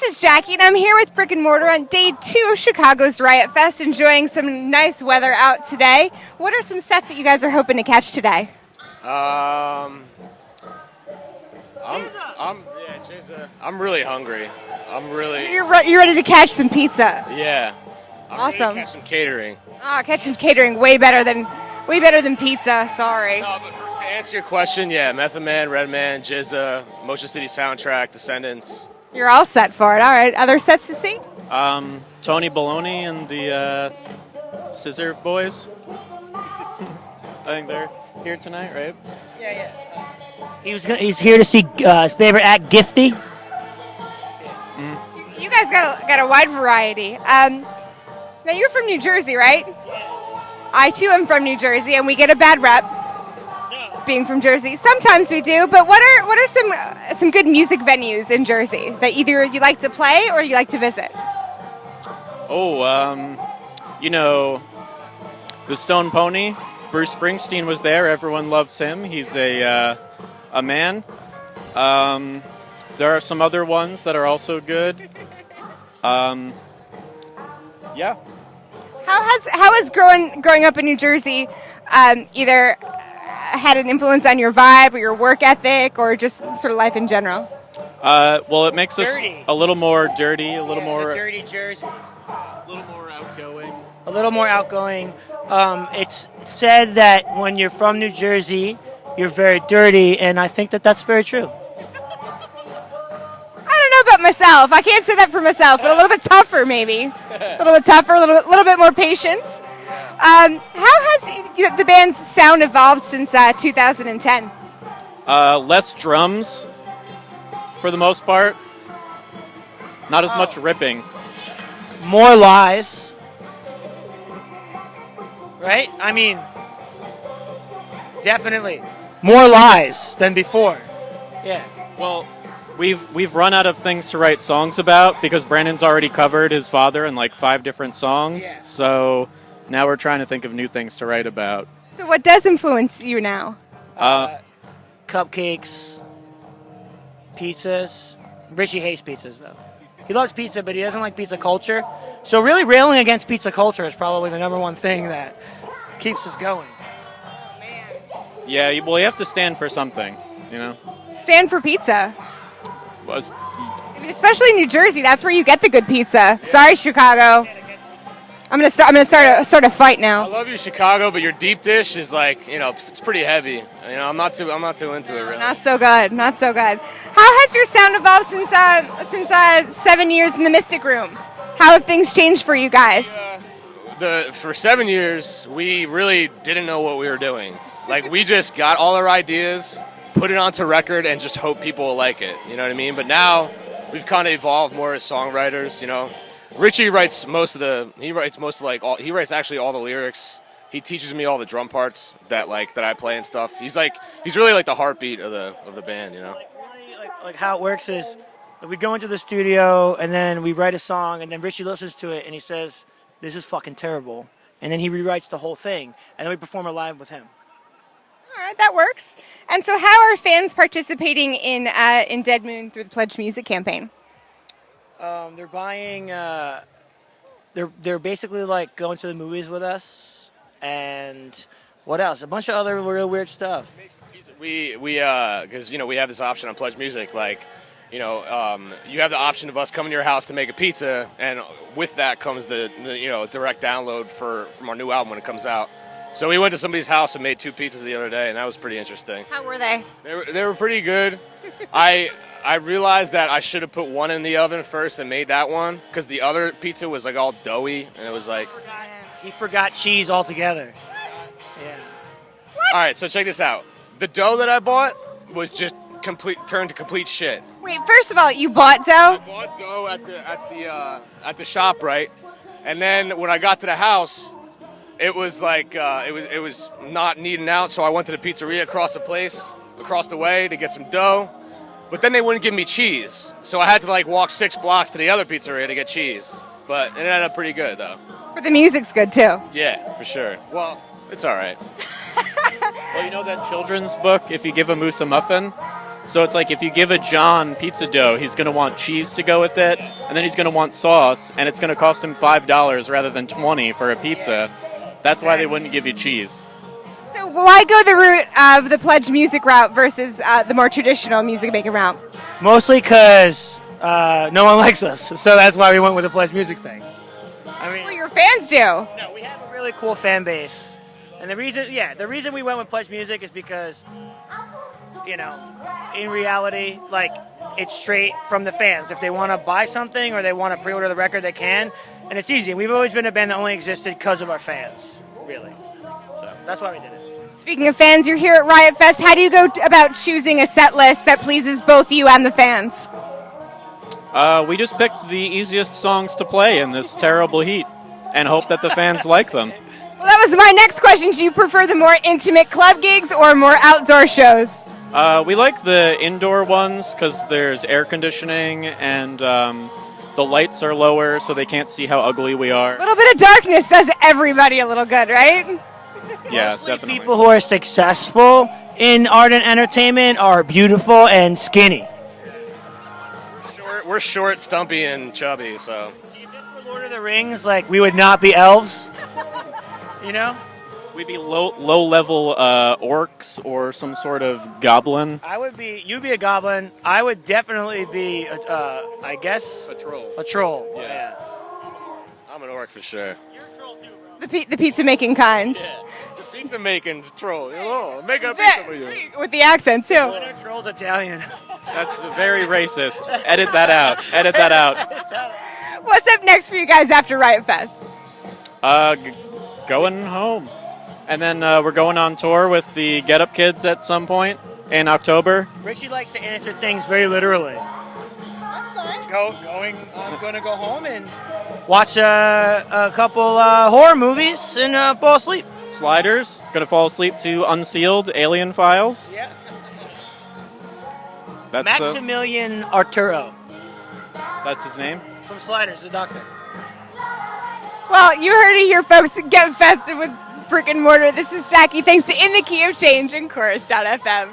This is Jackie, and I'm here with Brick Mortar on day 2 of Chicago's Riot Fest, enjoying some nice weather out today. What are some sets that you guys are hoping to catch today? I'm really hungry. You're ready to catch some pizza. Yeah. Awesome. Ready to catch some catering. Catch some catering, way better than pizza. Sorry. No, but to answer your question, yeah, Method Man, Redman, Jizza, Motion City Soundtrack, Descendants. You're all set for it. All right. Other sets to see? Tony Baloney and the Scissor Boys. I think they're here tonight, right? Yeah. He's here to see his favorite act, Gifty. You guys got a wide variety. Now you're from New Jersey, right? I too am from New Jersey, and we get a bad rep being from Jersey. Sometimes we do, but what are some good music venues in Jersey that either you like to play or you like to visit? The Stone Pony. Bruce Springsteen was there. Everyone loves him. He's a man. There are some other ones that are also good. Yeah. How has growing up in New Jersey either had an influence on your vibe or your work ethic or just sort of life in general? Well, it makes us Dirty. a little more dirty, a little more dirty Jersey. a little more outgoing. A little more outgoing. It's said that when you're from New Jersey, you're very dirty, and I think that that's very true. I don't know about myself. I can't say that for myself, but a little bit tougher maybe. A little bit tougher, a little bit more patience. How has the band's sound evolved since 2010? Less drums, for the most part. Not as much ripping. More lies. Right? I mean, definitely. More lies than before. Yeah. Well, we've run out of things to write songs about because Brandon's already covered his father in like 5 different songs. Yeah. So now we're trying to think of new things to write about. So what does influence you now? Cupcakes, pizzas. Richie hates pizzas, though. He loves pizza, but he doesn't like pizza culture. So really railing against pizza culture is probably the number one thing that keeps us going. Yeah, well, you have to stand for something, you know? Stand for pizza. Was Especially in New Jersey, that's where you get the good pizza. Sorry, Chicago. I'm gonna start a fight I now. love you, Chicago, but your deep dish is like, it's pretty heavy. I'm not too into it really. Not so good. Not so good. How has your sound evolved since 7 years in the Mystic Room? How have things changed for you guys? For 7 years, we really didn't know what we were doing. Like, we just got all our ideas, put it onto record, and just hope people will like it. You know what I mean? But now we've kind of evolved more as songwriters. Richie writes he writes actually all the lyrics. He teaches me all the drum parts that I play and stuff. He's really like the heartbeat of the band. Like how it works is we go into the studio and then we write a song and then Richie listens to it and he says, "This is fucking terrible," and then he rewrites the whole thing and then we perform it live with him. All right, that works. And so, how are fans participating in Dead Moon through the Pledge Music campaign? They're buying. They're basically like going to the movies with us, and what else? A bunch of other real weird stuff. We because we have this option on Pledge Music, you have the option of us coming to your house to make a pizza, and with that comes the direct download from our new album when it comes out. So we went to somebody's house and made 2 pizzas the other day, and that was pretty interesting. How were they? They were pretty good. I realized that I should have put one in the oven first and made that one because the other pizza was like all doughy, and it was like... He forgot cheese altogether. Yeah. What? All right, so check this out. The dough that I bought was just turned to complete shit. Wait, first of all, you bought dough? I bought dough at the shop, right? And then when I got to the house, it was like it was not kneading out, so I went to the pizzeria across the way to get some dough. But then they wouldn't give me cheese, so I had to walk 6 blocks to the other pizzeria to get cheese. But it ended up pretty good, though. But the music's good too. Yeah, for sure. Well, it's all right. Well, you know that children's book, If You Give a Moose a Muffin? So it's like if you give a John pizza dough, he's going to want cheese to go with it, and then he's going to want sauce, and it's going to cost him $5 rather than $20 for a pizza. That's why they wouldn't give you cheese. So why go the route of the pledge music route versus the more traditional music making route? Mostly because no one likes us, so that's why we went with the pledge music thing. I mean, Well, your fans do. no, we have a really cool fan base, and the reason we went with pledge music is because, you know, in reality, like, it's straight from the fans. If they want to buy something or they want to pre-order the record, they can, and it's easy. We've always been a band that only existed because of our fans, really. So that's why we did it. Speaking of fans, you're here at Riot Fest. How do you go about choosing a set list that pleases both you and the fans? We just picked the easiest songs to play in this terrible heat and hope that the fans like them. Well, that was my next question. Do you prefer the more intimate club gigs or more outdoor shows? We like the indoor ones because there's air conditioning and the lights are lower so they can't see how ugly we are. A little bit of darkness does everybody a little good, right? Yeah, Mostly definitely. people who are successful in art and entertainment are beautiful and skinny. We're short, stumpy, and chubby, so. If this were Lord of the Rings, like, we would not be elves. You know? We'd be low-level orcs or some sort of goblin. You'd be a goblin. I would definitely be, I guess, A troll. a troll. Yeah. I'm an orc for sure. You're a troll too, bro. The pizza making kind. The pizza making troll. Oh, make a pizza for you. With the accent, too. When our troll's Italian. That's very racist. Edit that out. Edit that out. What's up next for you guys after Riot Fest? Going home. And then we're going on tour with the Get Up Kids at some point in October. Richie likes to answer things very literally. That's fine. I'm going to go home and watch a couple horror movies and fall asleep. Sliders. Gonna fall asleep to Unsealed Alien Files. Yeah. That's, Maximilian Arturo that's his name. from Sliders, the doctor. Well, you heard it here, folks. Get festive with Brick Mortar. This is Jackie. Thanks to In the Key of Change and Chorus.fm.